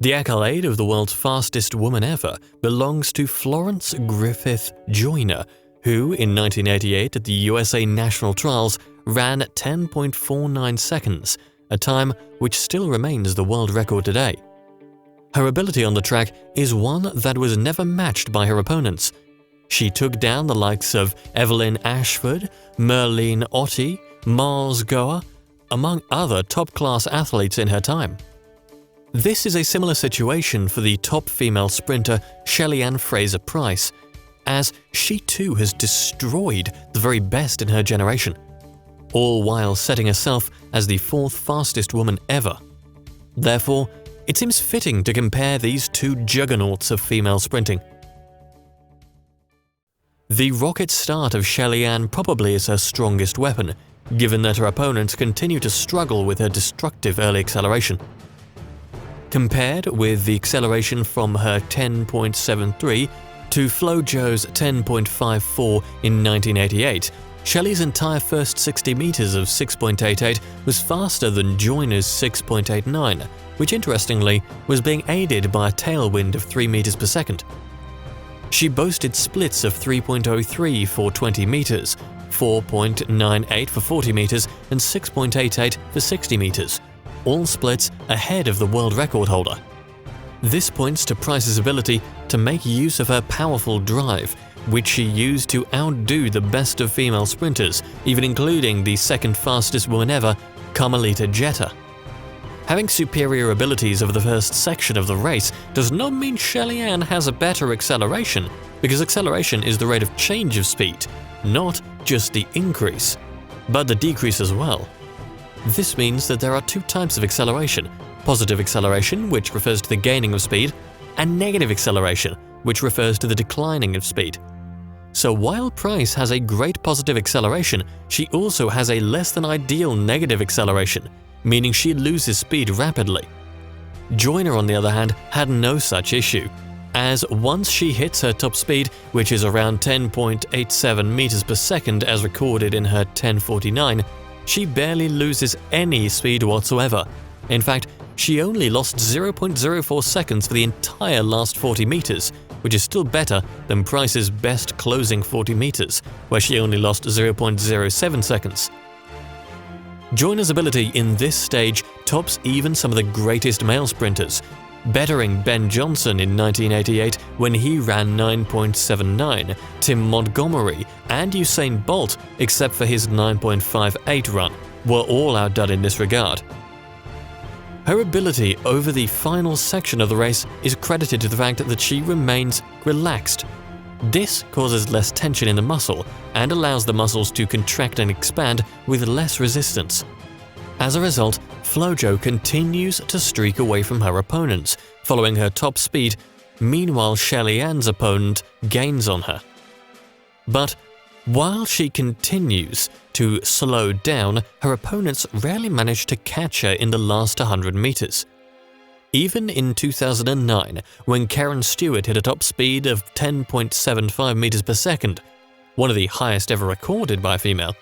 The accolade of the world's fastest woman ever belongs to Florence Griffith Joyner, who in 1988 at the USA National Trials ran 10.49 seconds, a time which still remains the world record today. Her ability on the track is one that was never matched by her opponents. She took down the likes of Evelyn Ashford, Merlene Ottey, Marles Gohr, among other top-class athletes in her time. This is a similar situation for the top female sprinter Shelly Ann Fraser Pryce, as she too has destroyed the very best in her generation, all while setting herself as the fourth fastest woman ever. Therefore, it seems fitting to compare these two juggernauts of female sprinting. The rocket start of Shelly Ann probably is her strongest weapon, given that her opponents continue to struggle with her destructive early acceleration. Compared with the acceleration from her 10.73 to FloJo's 10.54 in 1988, Shelly's entire first 60 meters of 6.88 was faster than Joyner's 6.89, which interestingly was being aided by a tailwind of 3 meters per second. She boasted splits of 3.03 for 20 meters, 4.98 for 40 meters, and 6.88 for 60 meters, all splits ahead of the world record holder. This points to Pryce's ability to make use of her powerful drive, which she used to outdo the best of female sprinters, even including the second fastest woman ever, Carmelita Jeter. Having superior abilities over the first section of the race does not mean Shelly Ann has a better acceleration, because acceleration is the rate of change of speed, not just the increase, but the decrease as well. This means that there are two types of acceleration: positive acceleration, which refers to the gaining of speed, and negative acceleration, which refers to the declining of speed. So while Pryce has a great positive acceleration, she also has a less than ideal negative acceleration, meaning she loses speed rapidly. Joyner, on the other hand, had no such issue, as once she hits her top speed, which is around 10.87 meters per second as recorded in her 10.49, she barely loses any speed whatsoever. In fact, she only lost 0.04 seconds for the entire last 40 meters, which is still better than Pryce's best closing 40 meters, where she only lost 0.07 seconds. Joyner's ability in this stage tops even some of the greatest male sprinters, bettering Ben Johnson in 1988 when he ran 9.79, Tim Montgomery and Usain Bolt, except for his 9.58 run, were all outdone in this regard. Her ability over the final section of the race is credited to the fact that she remains relaxed. This causes less tension in the muscle and allows the muscles to contract and expand with less resistance. As a result, FloJo continues to streak away from her opponents, following her top speed. Meanwhile, Shelly Ann's opponent gains on her. But while she continues to slow down, her opponents rarely manage to catch her in the last 100 meters. Even in 2009, when Karen Stewart hit a top speed of 10.75 meters per second, one of the highest ever recorded by a female,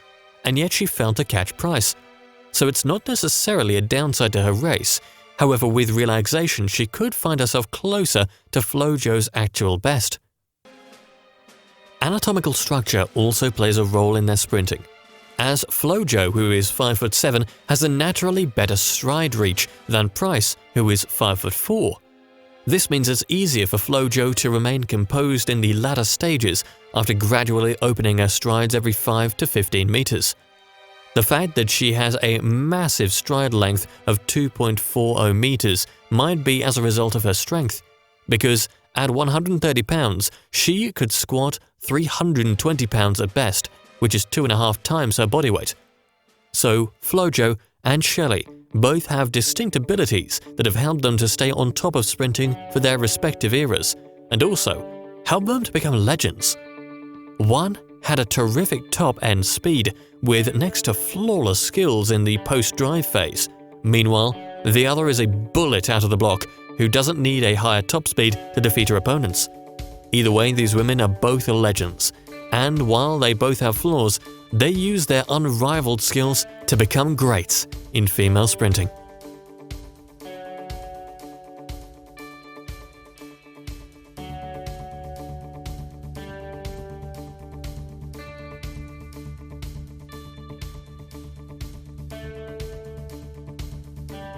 and yet she failed to catch Pryce. So it's not necessarily a downside to her race. However, with relaxation, she could find herself closer to FloJo's actual best. Anatomical structure also plays a role in their sprinting, as FloJo, who is 5'7", has a naturally better stride reach than Pryce, who is 5'4". This means it's easier for FloJo to remain composed in the latter stages after gradually opening her strides every 5 to 15 meters. The fact that she has a massive stride length of 2.40 meters might be as a result of her strength, because at 130 pounds, she could squat 320 pounds at best, which is 2.5 times her body weight. So FloJo and Shelly both have distinct abilities that have helped them to stay on top of sprinting for their respective eras, and also help them to become legends. One had a terrific top-end speed with next to flawless skills in the post-drive phase. Meanwhile, the other is a bullet out of the block who doesn't need a higher top speed to defeat her opponents. Either way, these women are both legends, and while they both have flaws, they use their unrivaled skills to become greats in female sprinting.